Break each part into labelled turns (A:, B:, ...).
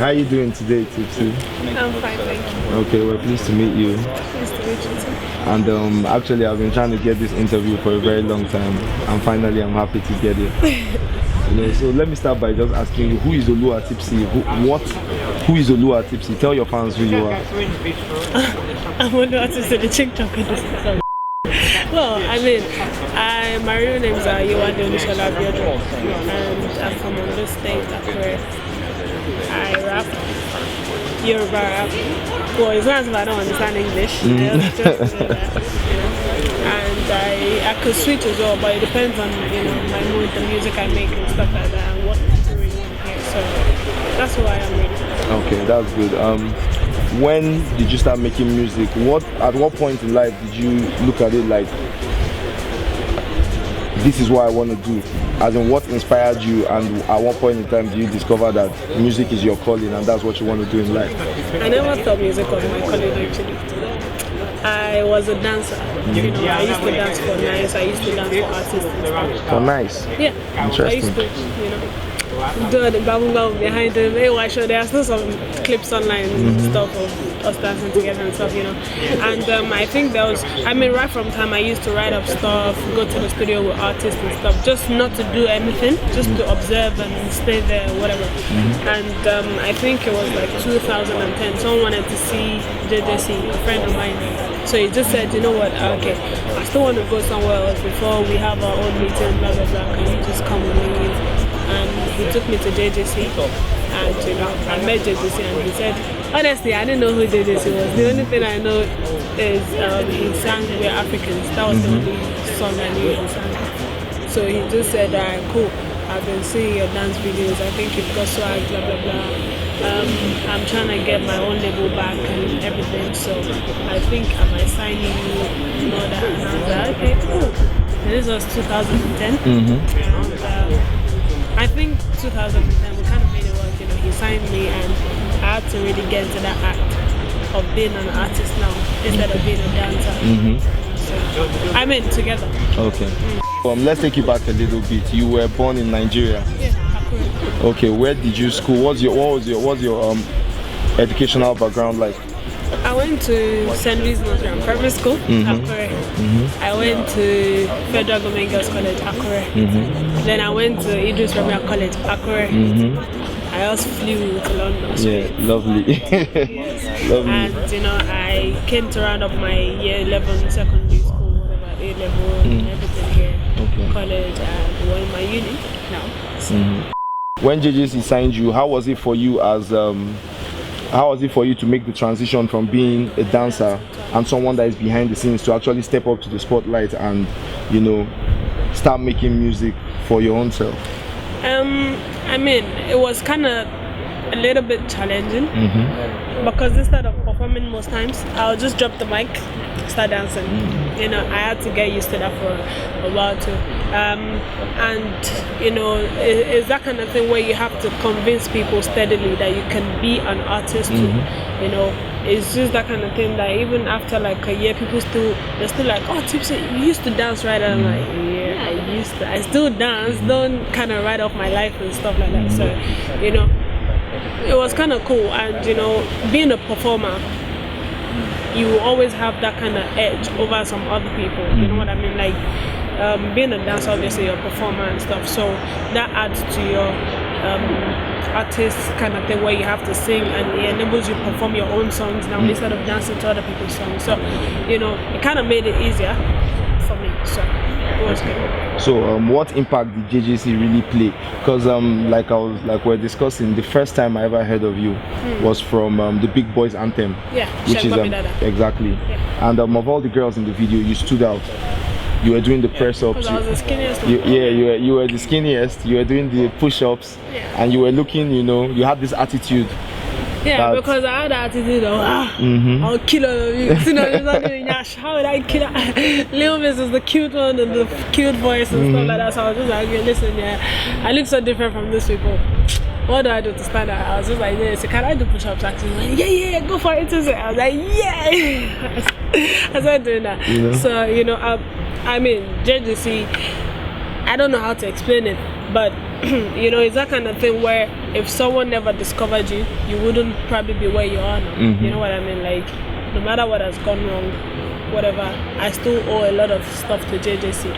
A: How are you doing today, Tipsy?
B: I'm fine, thank you.
A: Okay, we're pleased to meet you.
B: Pleased to meet you too.
A: And actually, I've been trying to get this interview for a very long time, and finally, I'm happy to get it. So let me start by just asking you, who is Oluwatipsy? Who is Oluwatipsy? Tell your fans who you are.
B: I'm Oluwatipsy, the chick chocolate. Well, my real name is Oluwatipsy, and I'm from Ondo State, Akure. I rap, Yoruba rap. Well, it's not as if I don't understand English. And I could switch as well, but it depends on my mood, the music I make and stuff like that, and what I really want to hear. So that's why I'm ready.
A: Okay, that's good. When did you start making music? At what point in life did you look at it like, this is what I want to do? As in, what inspired you, and at what point in time do you discover that music is your calling and that's what you want to do in life?
B: I never thought music was my calling actually. I was a dancer. I used to dance for nice. I used to dance for artists.
A: For nice?
B: Yeah.
A: Interesting.
B: I used to, do the babu behind them. Hey, why show? There are still some clips online and stuff of us dancing together and stuff, And I think there was, right from time I used to write up stuff, go to the studio with artists and stuff, just not to do anything, just to observe and stay there, whatever. And I think it was like 2010. Someone wanted to see JJC, a friend of mine. So he just said, you know what? Okay, I still want to go somewhere else before we have our own meeting, blah blah blah. Can you just come with me? And he took me to JJC, and I met JJC, and he said, honestly, I didn't know who JJC was. The only thing I know is he sang We're Africans. That was the only song I knew he sang. So he just said, cool, I've been seeing your dance videos, I think you've got swag, blah blah blah. I'm trying to get my own label back and everything, so I think I might sign you, that. And I was like, okay, cool. And this was 2010. I think 2010 we kind of made it work, he signed me, and I had to really get into that act of being an artist now instead of being a dancer. So, together.
A: Okay. Let's take you back a little bit. You were born in Nigeria.
B: Yeah, Akure.
A: Okay, where did you school? What was your educational background like?
B: I went to St. Louis Northern Primary School, Akure. I went to Federal Government Girls College, Akure. Then I went to Idris Premier College, Akure. I also flew to London.
A: Yeah, lovely. Lovely.
B: And I came to round up my year 11 secondary school, whatever, A-level and everything here, college, and we're in my uni now. So.
A: When JJC signed you, how was it for you to make the transition from being a dancer and someone that is behind the scenes to actually step up to the spotlight and, start making music for your own self?
B: It was kind of a little bit challenging because instead of performing most times, I'll just drop the mic, start dancing. I had to get used to that for a while too. It's that kind of thing where you have to convince people steadily that you can be an artist too. It's just that kind of thing that even after like a year, they're still like, oh, Tipsy, you used to dance, right? And I'm like, yeah, I used to. I still dance, don't kind of write off my life and stuff like that. So, it was kind of cool. And, being a performer, you always have that kind of edge over some other people. You know what I mean? Like, being a dancer, obviously, you're a performer and stuff. So that adds to your artist kind of thing where you have to sing, and it enables you to perform your own songs now instead of dancing to other people's songs. So, it kind of made it easier for me. So it was good.
A: So what impact did JJC really play? Because like we're discussing, the first time I ever heard of you was from the Big Boyz Anthem.
B: Yeah,
A: which is exactly. Yeah. And of all the girls in the video, you stood out. You were doing the press ups.
B: I was the skinniest.
A: You were the skinniest. You were doing the push ups, and you were looking. You had this attitude.
B: Yeah, because I had the attitude of I'll kill all of you. How would I kill her? Lil Miss is the cute one and the cute voice and stuff like that. So I was just like, okay, listen, I look so different from these people. What do I do to stand out? I was just like, yeah, so can I do push-ups actually? Like, yeah, go for it. I was like, yeah. I started doing that. So, JJC, I don't know how to explain it, But you know, it's that kind of thing where if someone never discovered you, you wouldn't probably be where you are now. You know what I mean? Like, no matter what has gone wrong, whatever, I still owe a lot of stuff to JJC.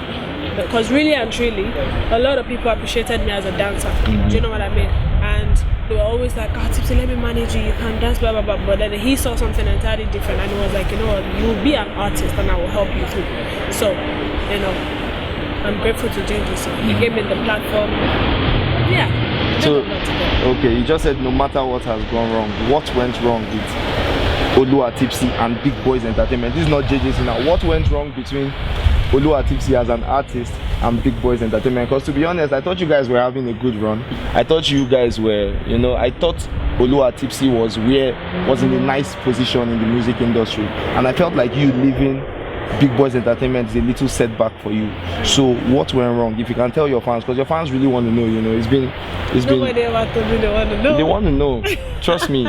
B: Because really and truly, a lot of people appreciated me as a dancer. Do you know what I mean? And they were always like, "Oh, Tipsy, let me manage you. You can dance, blah blah blah." But then he saw something entirely different, and he was like, "You know what? You will be an artist, and I will help you through." So, you know, I'm grateful to JJC. He gave me the platform. Yeah.
A: So, okay, you just said no matter what has gone wrong, what went wrong with Oluwatipsy and Big Boyz Entertainment? This is not JJC now. What went wrong between Oluwatipsy as an artist and Big Boyz Entertainment? Because to be honest, I thought you guys were having a good run. I thought you guys were, you know, I thought Oluwatipsy was in a nice position in the music industry, and I felt like you leaving Big Boyz Entertainment is a little setback for you. So what went wrong? If you can tell your fans, because your fans really want to know, you know,
B: nobody ever told me they want to know.
A: They want to know. Trust me.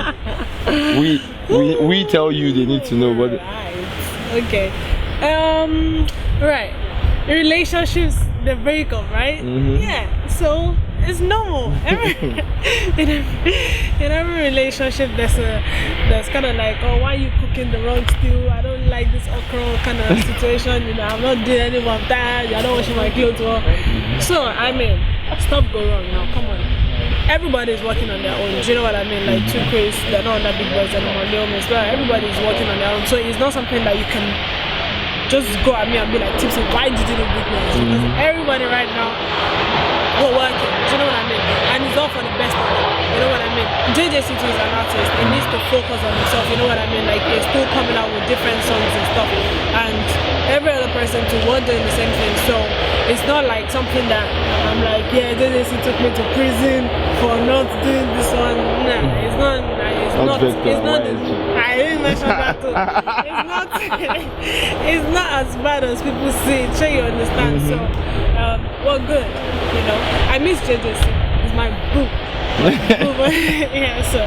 A: We tell you they need to know. But
B: okay. Right. Relationships, they break up, right? Yeah. So it's normal. in every relationship, there's kind of like, oh, why are you cooking the wrong stew? I don't like this okra kind of situation. You know, I'm not doing any of that. You're not washing my clothes well. So I mean, stop go wrong now. Come on. Everybody's working on their own. Do you know what I mean? Like two Chris, they're not under Big Boyz anymore. They almost, but everybody's working on their own. So it's not something that you can just go at me and be like, Tipsy, why did you do Big Boyz? Because everybody right now, we're working. Do you know what I mean? And it's all for the best of it. You know what I mean? JJC too is an artist. He needs to focus on himself. You know what I mean? Like, he's still coming out with different songs and stuff. And every other person too, we're doing the same thing. So it's not like something that I'm like, yeah, JJC took me to prison for not doing this one. Nah, it's not. I didn't mention that too. It's not as bad as people say. Sure, you understand. So we're good. You know, I miss JJC. He's my boo. Yeah, so.